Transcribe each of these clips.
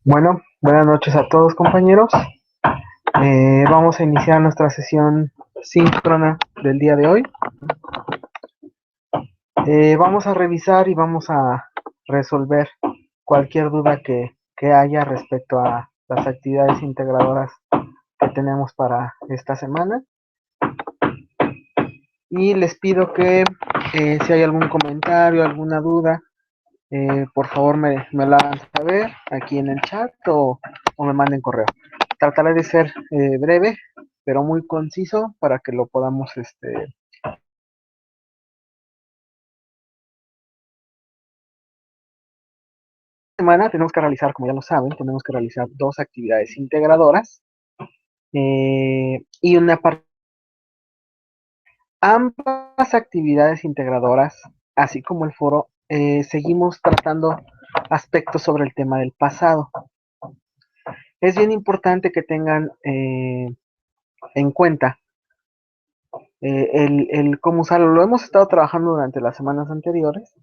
Bueno, buenas noches a todos compañeros. Vamos a iniciar nuestra sesión síncrona del día de hoy. Vamos a revisar y vamos a resolver cualquier duda que haya respecto a las actividades integradoras que tenemos para esta semana. Y les pido que si hay algún comentario, alguna duda, por favor me la hagan saber aquí en el chat o me manden correo. Trataré de ser breve, pero muy conciso para que lo podamos, semana tenemos que realizar, como ya lo saben, tenemos que realizar dos actividades integradoras y una parte. Ambas actividades integradoras, así como el foro, seguimos tratando aspectos sobre el tema del pasado. Es bien importante que tengan en cuenta el cómo usarlo. Lo hemos estado trabajando durante las semanas anteriores,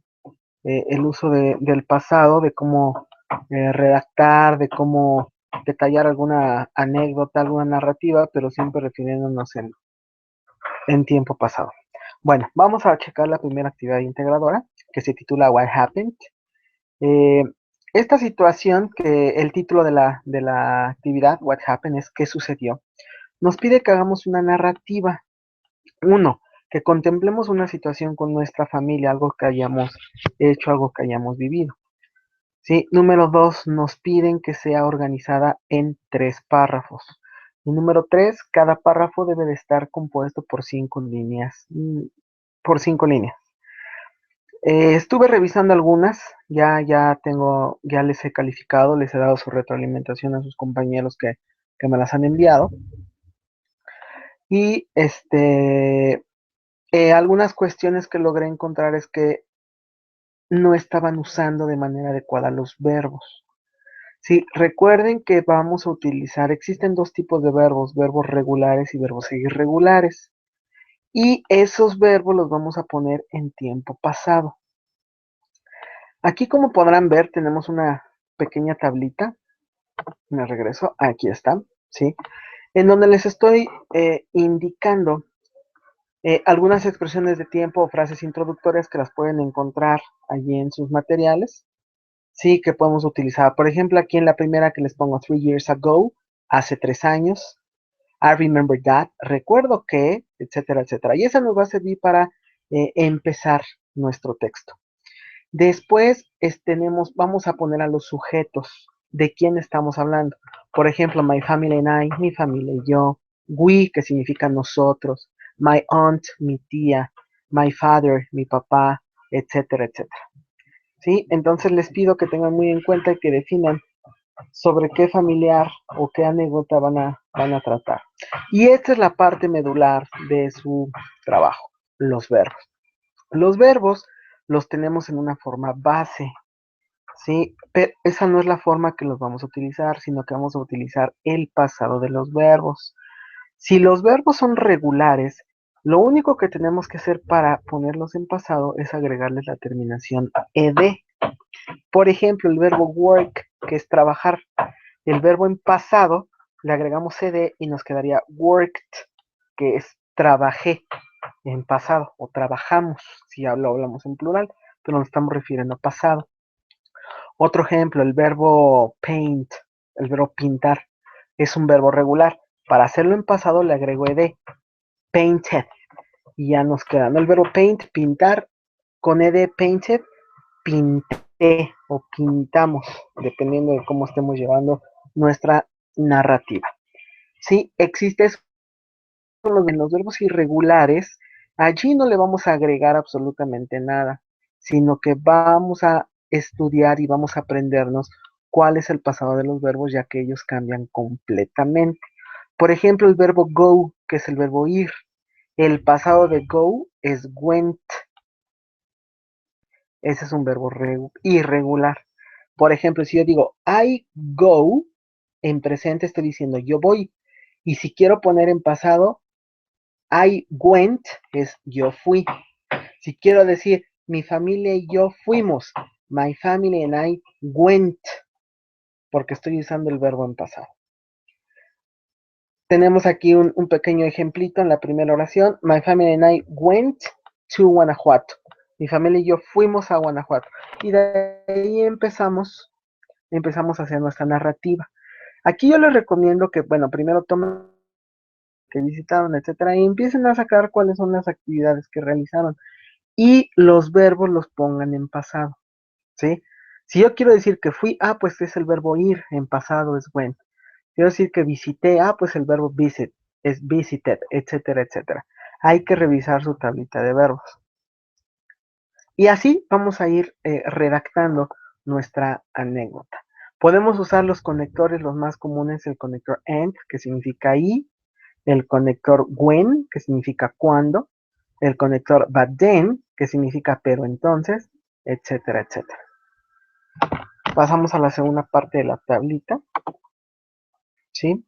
el uso del pasado, de cómo redactar, de cómo detallar alguna anécdota, alguna narrativa, pero siempre refiriéndonos en tiempo pasado. Bueno, vamos a checar la primera actividad integradora, que se titula What Happened. Eh, esta situación, que el título de la actividad, What Happened, es ¿qué sucedió? Nos pide que hagamos una narrativa. Uno, que contemplemos una situación con nuestra familia, algo que hayamos hecho, algo que hayamos vivido. ¿Sí? Número dos, nos piden que sea organizada en 3 párrafos. Y número tres, cada párrafo debe de estar compuesto por 5 líneas. Por 5 líneas. Estuve revisando algunas, ya les he calificado, les he dado su retroalimentación a sus compañeros que me las han enviado. Y algunas cuestiones que logré encontrar es que no estaban usando de manera adecuada los verbos. Sí, recuerden que vamos a utilizar, existen dos tipos de verbos, verbos regulares y verbos irregulares. Y esos verbos los vamos a poner en tiempo pasado. Aquí, como podrán ver, tenemos una pequeña tablita. Me regreso, aquí está, ¿sí? En donde les estoy indicando algunas expresiones de tiempo o frases introductorias que las pueden encontrar allí en sus materiales. Sí, que podemos utilizar. Por ejemplo, aquí en la primera que les pongo 3 years ago, hace 3 años. I remember that, recuerdo que, etcétera, etcétera. Y esa nos va a servir para empezar nuestro texto. Después vamos a poner a los sujetos de quién estamos hablando. Por ejemplo, my family and I, mi familia y yo. We, que significa nosotros. My aunt, mi tía. My father, mi papá, etcétera, etcétera. ¿Sí? Entonces les pido que tengan muy en cuenta y que definan sobre qué familiar o qué anécdota van a tratar. Y esta es la parte medular de su trabajo, los verbos. Los verbos los tenemos en una forma base, ¿sí? Pero esa no es la forma que los vamos a utilizar, sino que vamos a utilizar el pasado de los verbos. Si los verbos son regulares, lo único que tenemos que hacer para ponerlos en pasado es agregarles la terminación ed. Por ejemplo, el verbo work, que es trabajar, el verbo en pasado le agregamos ed y nos quedaría worked, que es trabajé en pasado, o trabajamos, si lo hablamos en plural, pero nos estamos refiriendo a pasado. Otro ejemplo, el verbo paint, el verbo pintar, es un verbo regular. Para hacerlo en pasado le agrego ed, painted, y ya nos queda, ¿no? El verbo paint, pintar, con ed, painted, pinté o pintamos, dependiendo de cómo estemos llevando nuestra narrativa. Sí, existe eso en los verbos irregulares. Allí no le vamos a agregar absolutamente nada, sino que vamos a estudiar y vamos a aprendernos cuál es el pasado de los verbos, ya que ellos cambian completamente. Por ejemplo, el verbo go, que es el verbo ir. El pasado de go es went. Ese es un verbo irregular. Por ejemplo, si yo digo I go, en presente estoy diciendo yo voy. Y si quiero poner en pasado, I went es yo fui. Si quiero decir mi familia y yo fuimos, my family and I went. porque estoy usando el verbo en pasado. Tenemos aquí un pequeño ejemplito en la primera oración. My family and I went to Guanajuato. Mi familia y yo fuimos a Guanajuato. Y de ahí empezamos a hacer nuestra narrativa. Aquí yo les recomiendo que, bueno, primero tomen que visitaron, etcétera, y empiecen a sacar cuáles son las actividades que realizaron y los verbos los pongan en pasado, ¿sí? Si yo quiero decir que fui, pues es el verbo ir, en pasado es went. Quiero decir que visité, pues el verbo visit es visited, etcétera, etcétera. Hay que revisar su tablita de verbos. Y así vamos a ir redactando nuestra anécdota. Podemos usar los conectores, los más comunes, el conector and, que significa y, el conector when, que significa cuando, el conector but then, que significa pero entonces, etcétera, etcétera. Pasamos a la segunda parte de la tablita, ¿sí?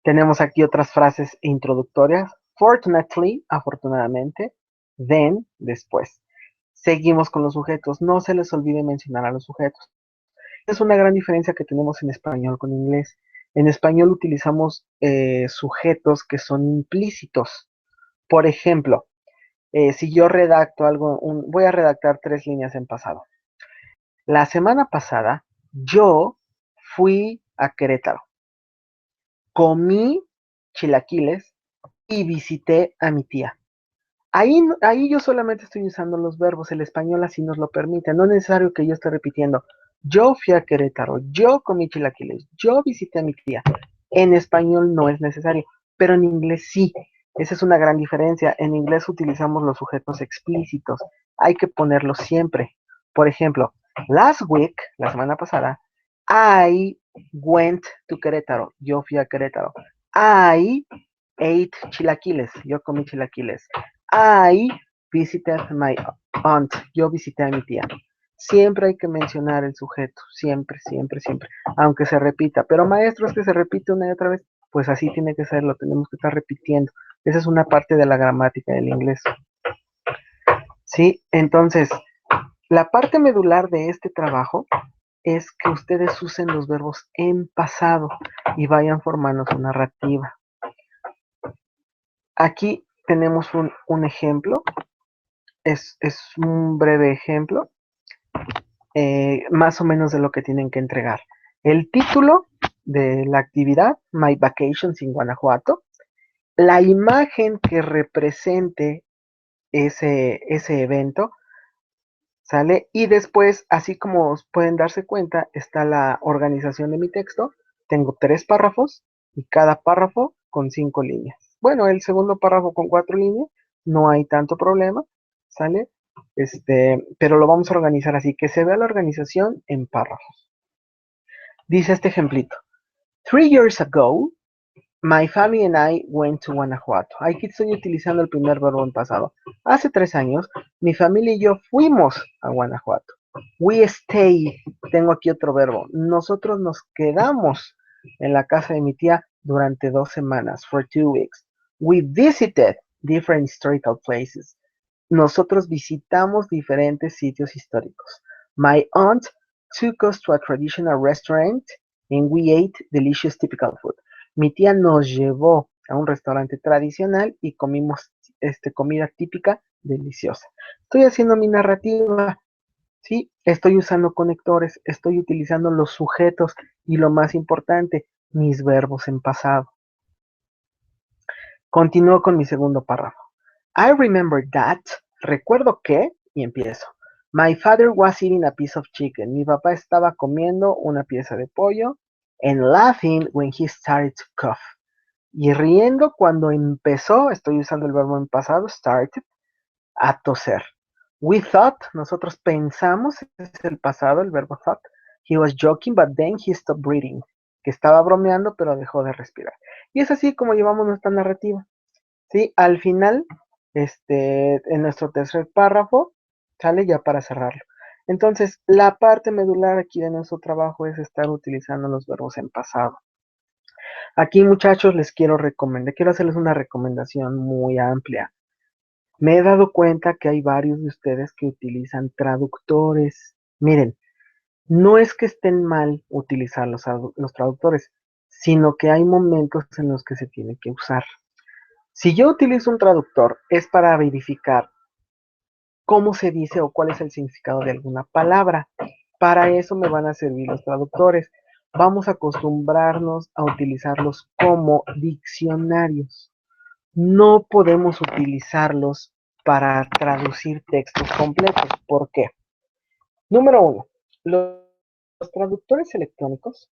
Tenemos aquí otras frases introductorias. Fortunately, afortunadamente. Then, después. Seguimos con los sujetos. No se les olvide mencionar a los sujetos. Es una gran diferencia que tenemos en español con inglés. En español utilizamos sujetos que son implícitos. Por ejemplo, si yo redacto algo, voy a redactar 3 líneas en pasado. La semana pasada yo fui a Querétaro, comí chilaquiles y visité a mi tía. Ahí yo solamente estoy usando los verbos, el español así nos lo permite, no es necesario que yo esté repitiendo, yo fui a Querétaro, yo comí chilaquiles, yo visité a mi tía. En español no es necesario, pero en inglés sí. Esa es una gran diferencia. En inglés utilizamos los sujetos explícitos. Hay que ponerlos siempre. Por ejemplo, last week, la semana pasada, I went to Querétaro. Yo fui a Querétaro. I ate chilaquiles. Yo comí chilaquiles. I visited my aunt. Yo visité a mi tía. Siempre hay que mencionar el sujeto. Siempre, siempre, siempre. Aunque se repita. Pero maestro, es que se repite una y otra vez. Pues así tiene que ser. Lo tenemos que estar repitiendo. Esa es una parte de la gramática del inglés. ¿Sí? Entonces, la parte medular de este trabajo es que ustedes usen los verbos en pasado y vayan formando su narrativa. Aquí tenemos un ejemplo, es un breve ejemplo, más o menos de lo que tienen que entregar. El título de la actividad, My Vacations in Guanajuato, la imagen que represente ese evento, ¿sale? Y después, así como pueden darse cuenta, está la organización de mi texto. Tengo 3 párrafos y cada párrafo con 5 líneas. Bueno, el segundo párrafo con 4 líneas, no hay tanto problema, ¿sale? Pero lo vamos a organizar así, que se vea la organización en párrafos. Dice este ejemplito. 3 years ago, my family and I went to Guanajuato. Aquí estoy utilizando el primer verbo en pasado. Hace 3 años, mi familia y yo fuimos a Guanajuato. We stayed. Tengo aquí otro verbo. Nosotros nos quedamos en la casa de mi tía durante 2 semanas, for 2 weeks. We visited different historical places. Nosotros visitamos diferentes sitios históricos. My aunt took us to a traditional restaurant and we ate delicious typical food. Mi tía nos llevó a un restaurante tradicional y comimos comida típica deliciosa. Estoy haciendo mi narrativa, ¿sí? Estoy usando conectores, estoy utilizando los sujetos y lo más importante, mis verbos en pasado. Continúo con mi segundo párrafo. I remember that, recuerdo que, y empiezo. My father was eating a piece of chicken. Mi papá estaba comiendo una pieza de pollo and laughing when he started to cough. Y riendo cuando empezó, estoy usando el verbo en pasado, started, a toser. We thought, nosotros pensamos, es el pasado, el verbo thought. He was joking, but then he stopped breathing. Que estaba bromeando, pero dejó de respirar. Y es así como llevamos nuestra narrativa. ¿Sí? Al final, en nuestro tercer párrafo, sale ya para cerrarlo. Entonces, la parte medular aquí de nuestro trabajo es estar utilizando los verbos en pasado. Aquí, muchachos, quiero hacerles una recomendación muy amplia. Me he dado cuenta que hay varios de ustedes que utilizan traductores. Miren, No es que estén mal utilizar los traductores, sino que hay momentos en los que se tiene que usar. Si yo utilizo un traductor, es para verificar cómo se dice o cuál es el significado de alguna palabra. Para eso me van a servir los traductores. Vamos a acostumbrarnos a utilizarlos como diccionarios. No podemos utilizarlos para traducir textos completos. ¿Por qué? Número uno, los traductores electrónicos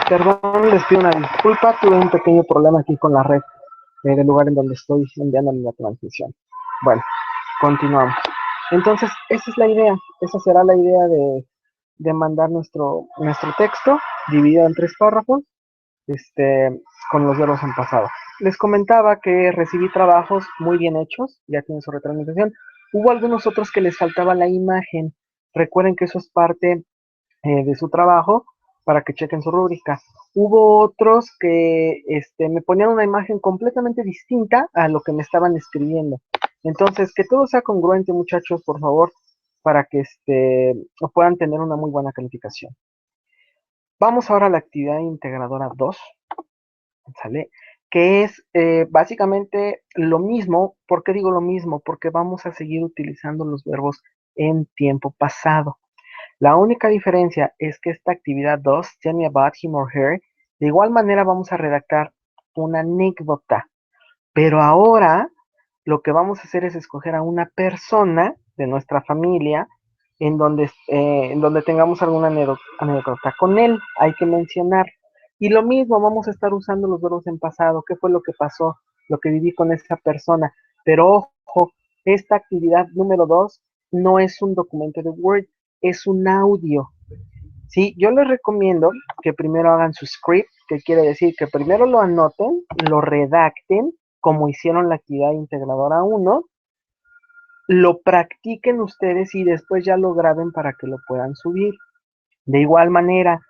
perdón, les pido una disculpa, tuve un pequeño problema aquí con la red del lugar en donde estoy enviando la transmisión. Bueno, continuamos. Entonces, esa es la idea, esa será la idea de mandar nuestro texto dividido en 3 párrafos, con los verbos en pasado. Les comentaba que recibí trabajos muy bien hechos, ya tienen su retroalimentación. Hubo algunos otros que les faltaba la imagen. Recuerden que eso es parte de su trabajo para que chequen su rúbrica. Hubo otros que me ponían una imagen completamente distinta a lo que me estaban escribiendo. Entonces, que todo sea congruente, muchachos, por favor, para que puedan tener una muy buena calificación. Vamos ahora a la actividad integradora 2, ¿sale? Que es básicamente lo mismo. ¿Por qué digo lo mismo? Porque vamos a seguir utilizando los verbos en tiempo pasado. La única diferencia es que esta actividad 2, Tell me about him or her, de igual manera vamos a redactar una anécdota, pero ahora lo que vamos a hacer es escoger a una persona de nuestra familia en donde tengamos alguna anécdota con él, hay que mencionar. Y lo mismo, vamos a estar usando los verbos en pasado, qué fue lo que pasó, lo que viví con esa persona. Pero ojo, esta actividad número 2 no es un documento de Word, es un audio. Sí, yo les recomiendo que primero hagan su script, que quiere decir que primero lo anoten, lo redacten, como hicieron la actividad integradora 1, lo practiquen ustedes y después ya lo graben para que lo puedan subir. De igual manera,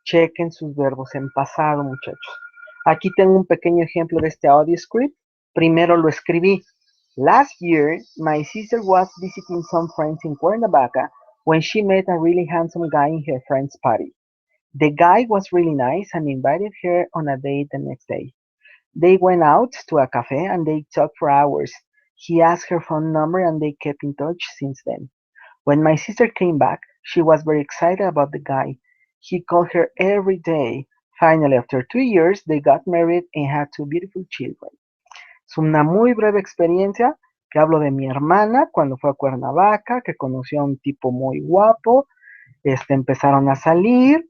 chequen sus verbos en pasado, muchachos. Aquí tengo un pequeño ejemplo de este audio script. Primero lo escribí. Last year, my sister was visiting some friends in Cuernavaca when she met a really handsome guy in her friend's party. The guy was really nice and invited her on a date the next day. They went out to a cafe and they talked for hours. He asked her phone number and they kept in touch since then. When my sister came back, she was very excited about the guy. He called her every day. Finally, after 2 years, they got married and had two beautiful children. Es una muy breve experiencia que hablo de mi hermana cuando fue a Cuernavaca, que conoció a un tipo muy guapo, empezaron a salir,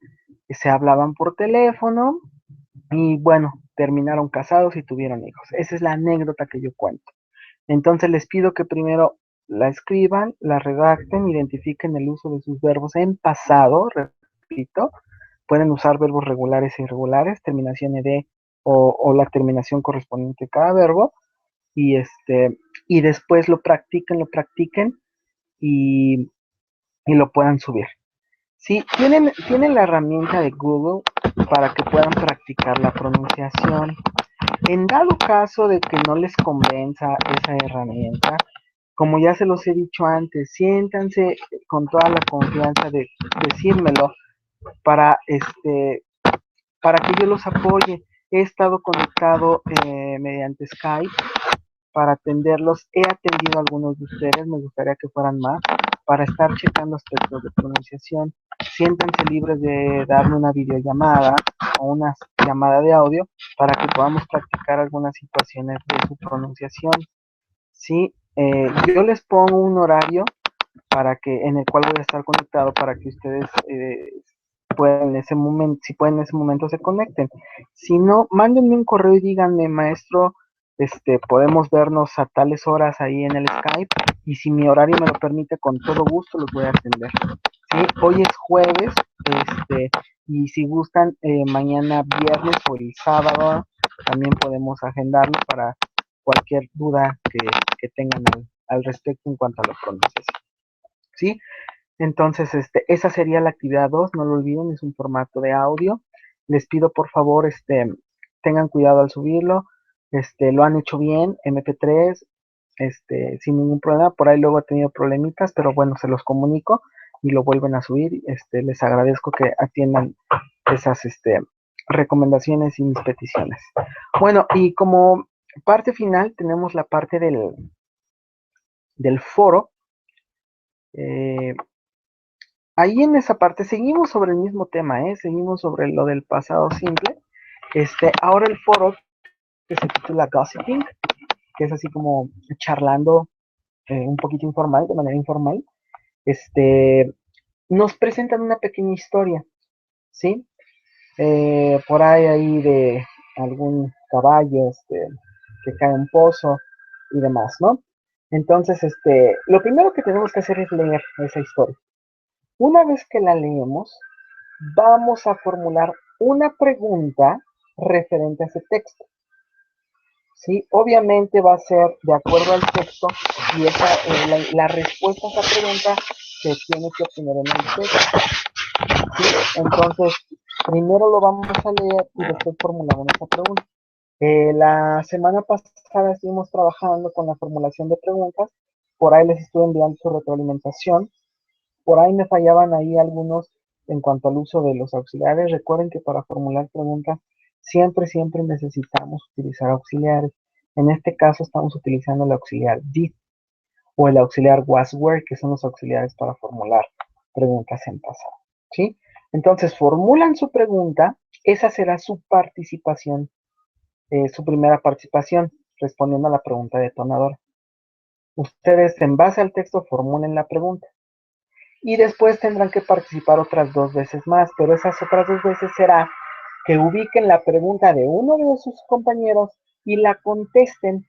se hablaban por teléfono y bueno, terminaron casados y tuvieron hijos. Esa es la anécdota que yo cuento. Entonces les pido que primero la escriban, la redacten, identifiquen el uso de sus verbos en pasado, repito, pueden usar verbos regulares e irregulares, terminación ed o la terminación correspondiente a cada verbo, y y después lo practiquen y, y lo puedan subir. Sí, tienen la herramienta de Google para que puedan practicar la pronunciación. En dado caso de que no les convenza esa herramienta, como ya se los he dicho antes, siéntanse con toda la confianza de decírmelo para, para que yo los apoye. He estado conectado mediante Skype para atenderlos. He atendido a algunos de ustedes, me gustaría que fueran más, para estar checando aspectos de pronunciación. Siéntanse libres de darme una videollamada o una llamada de audio para que podamos practicar algunas situaciones de su pronunciación. Sí, yo les pongo un horario para que en el cual voy a estar conectado para que ustedes puedan en ese momento, si pueden en ese momento se conecten. Si no, mándenme un correo y díganme, maestro, podemos vernos a tales horas ahí en el Skype y si mi horario me lo permite, con todo gusto los voy a atender. ¿Sí? Hoy es jueves, y si gustan, mañana viernes o el sábado también podemos agendarlo para cualquier duda que tengan al respecto en cuanto a la pronunciación. ¿Sí? Entonces, esa sería la actividad 2, no lo olviden, es un formato de audio. Les pido por favor, tengan cuidado al subirlo, lo han hecho bien, MP3, sin ningún problema, por ahí luego he tenido problemitas, pero bueno, se los comunico y lo vuelven a subir, les agradezco que atiendan esas, recomendaciones y mis peticiones. Bueno, y como parte final tenemos la parte del foro. Ahí en esa parte seguimos sobre el mismo tema, seguimos sobre lo del pasado simple. Ahora el foro que se titula Gossiping, que es así como charlando un poquito informal, de manera informal, nos presentan una pequeña historia, ¿sí? Por ahí de algún caballo que cae en un pozo y demás, ¿no? Entonces, lo primero que tenemos que hacer es leer esa historia. Una vez que la leemos, vamos a formular una pregunta referente a ese texto. ¿Sí? Obviamente va a ser de acuerdo al texto y la respuesta a esa pregunta se tiene que obtener en el texto. ¿Sí? Entonces, primero lo vamos a leer y después formulamos esa pregunta. La semana pasada estuvimos trabajando con la formulación de preguntas, por ahí les estuve enviando su retroalimentación. Por ahí me fallaban ahí algunos en cuanto al uso de los auxiliares. Recuerden que para formular preguntas siempre necesitamos utilizar auxiliares. En este caso estamos utilizando el auxiliar did o el auxiliar was were, que son los auxiliares para formular preguntas en pasado, ¿sí? Entonces formulan su pregunta, esa será su participación, su primera participación, respondiendo a la pregunta detonadora. Ustedes en base al texto formulen la pregunta y después tendrán que participar otras 2 veces más, pero esas otras 2 veces será que ubiquen la pregunta de uno de sus compañeros y la contesten.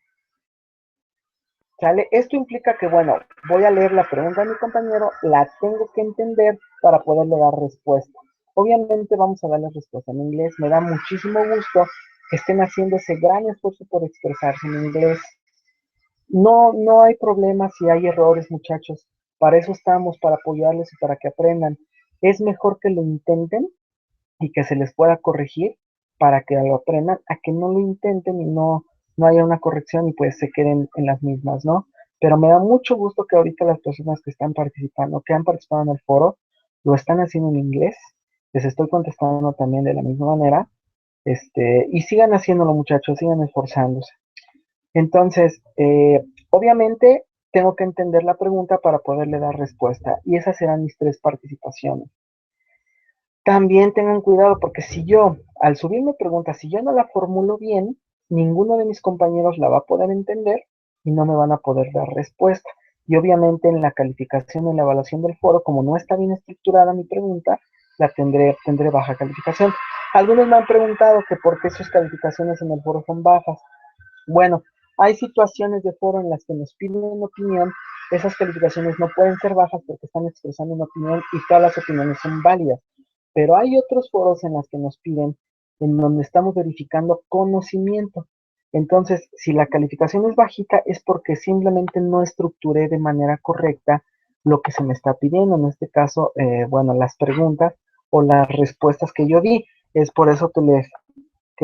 ¿Sale? Esto implica que, bueno, voy a leer la pregunta de mi compañero, la tengo que entender para poderle dar respuesta. Obviamente vamos a darle respuesta en inglés. Me da muchísimo gusto que estén haciendo ese gran esfuerzo por expresarse en inglés. No hay problema si hay errores, muchachos. Para eso estamos, para apoyarles y para que aprendan. Es mejor que lo intenten y que se les pueda corregir para que lo aprendan, a que no lo intenten y no haya una corrección y pues se queden en las mismas, ¿no? Pero me da mucho gusto que ahorita las personas que están participando, que han participado en el foro, lo están haciendo en inglés. Les estoy contestando también de la misma manera. Y sigan haciéndolo, muchachos, sigan esforzándose. Entonces, obviamente tengo que entender la pregunta para poderle dar respuesta y esas serán mis 3 participaciones. También tengan cuidado porque si yo, al subirme preguntas, si yo no la formulo bien, ninguno de mis compañeros la va a poder entender y no me van a poder dar respuesta. Y obviamente en la calificación, en la evaluación del foro, como no está bien estructurada mi pregunta, tendré baja calificación. Algunos me han preguntado que por qué sus calificaciones en el foro son bajas. Bueno, hay situaciones de foro en las que nos piden una opinión, esas calificaciones no pueden ser bajas porque están expresando una opinión y todas las opiniones son válidas. Pero hay otros foros en los que nos piden, en donde estamos verificando conocimiento. Entonces, si la calificación es bajita, es porque simplemente no estructuré de manera correcta lo que se me está pidiendo. En este caso, bueno, las preguntas o las respuestas que yo di. Es por eso que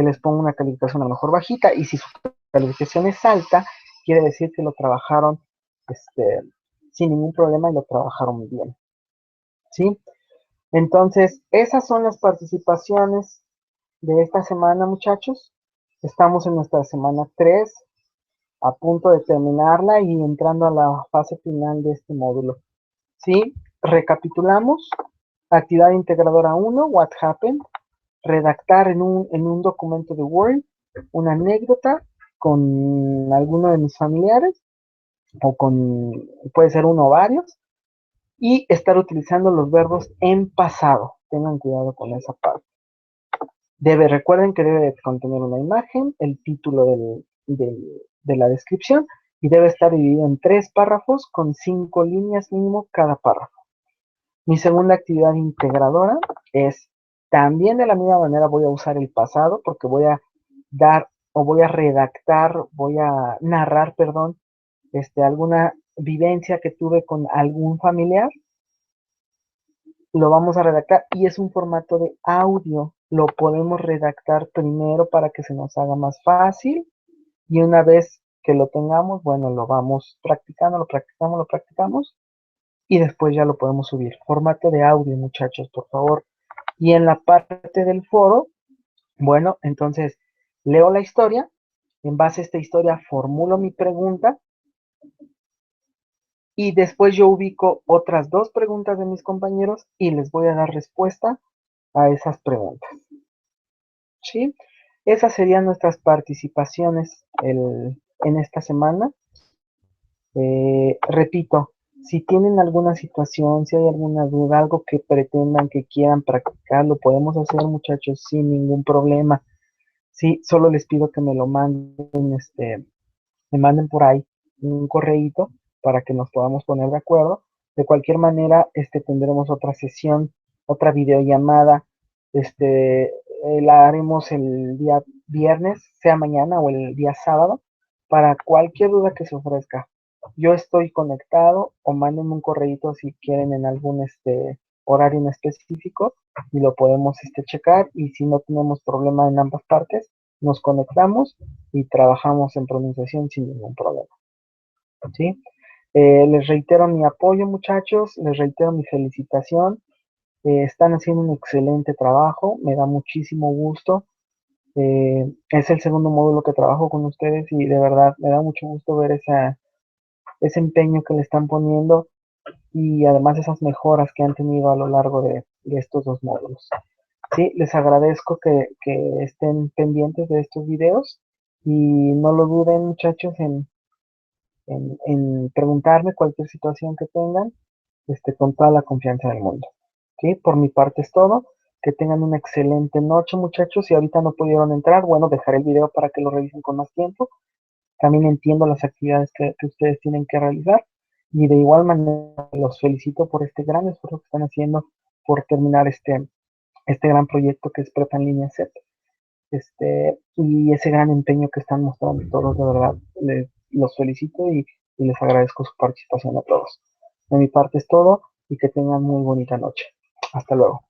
les pongo una calificación a lo mejor bajita. Y si su calificación es alta, quiere decir que lo trabajaron sin ningún problema y lo trabajaron bien. ¿Sí? Entonces, esas son las participaciones de esta semana, muchachos. Estamos en nuestra semana 3, a punto de terminarla y entrando a la fase final de este módulo. ¿Sí? Recapitulamos. Actividad integradora 1, What Happened. Redactar en un documento de Word una anécdota con alguno de mis familiares o puede ser uno o varios. Y estar utilizando los verbos en pasado. Tengan cuidado con esa parte. Recuerden que debe contener una imagen, el título de la descripción y debe estar dividido en 3 párrafos con 5 líneas mínimo cada párrafo. Mi segunda actividad integradora es también de la misma manera voy a usar el pasado porque voy a dar o voy a redactar, voy a narrar, perdón, alguna vivencia que tuve con algún familiar. Lo vamos a redactar y es un formato de audio. Lo podemos redactar primero para que se nos haga más fácil y una vez que lo tengamos, bueno, lo vamos practicando, lo practicamos y después ya lo podemos subir. Formato de audio, muchachos, por favor. Y en la parte del foro, bueno, entonces leo la historia, en base a esta historia formulo mi pregunta y después yo ubico otras 2 preguntas de mis compañeros y les voy a dar respuesta a esas preguntas. ¿Sí? Esas serían nuestras participaciones en esta semana. Repito, si tienen alguna situación, si hay alguna duda, algo que pretendan, que quieran practicar, lo podemos hacer, muchachos, sin ningún problema. Sí, solo les pido que me lo manden, me manden por ahí un correíto para que nos podamos poner de acuerdo. De cualquier manera, tendremos otra sesión, otra videollamada, la haremos el día viernes, sea mañana o el día sábado, para cualquier duda que se ofrezca. Yo estoy conectado o mándenme un correíto si quieren en algún horario en específico y lo podemos checar y si no tenemos problema en ambas partes, nos conectamos y trabajamos en pronunciación sin ningún problema. ¿Sí? Les reitero mi apoyo, muchachos, les reitero mi felicitación. Están haciendo un excelente trabajo, me da muchísimo gusto. Es el segundo módulo que trabajo con ustedes y de verdad me da mucho gusto ver ese empeño que le están poniendo. y además esas mejoras que han tenido a lo largo de estos dos módulos. Sí, les agradezco que estén pendientes de estos videos y no lo duden, muchachos, en preguntarme cualquier situación que tengan, con toda la confianza del mundo. ¿Sí? Por mi parte es todo. Que tengan una excelente noche, muchachos. Si ahorita no pudieron entrar, bueno, dejaré el video para que lo revisen con más tiempo. También entiendo las actividades que ustedes tienen que realizar. Y de igual manera los felicito por este gran esfuerzo que están haciendo por terminar este gran proyecto que es Prepa en Línea CEP. Y ese gran empeño que están mostrando todos, de verdad, los felicito y les agradezco su participación a todos. De mi parte es todo y que tengan muy bonita noche. Hasta luego.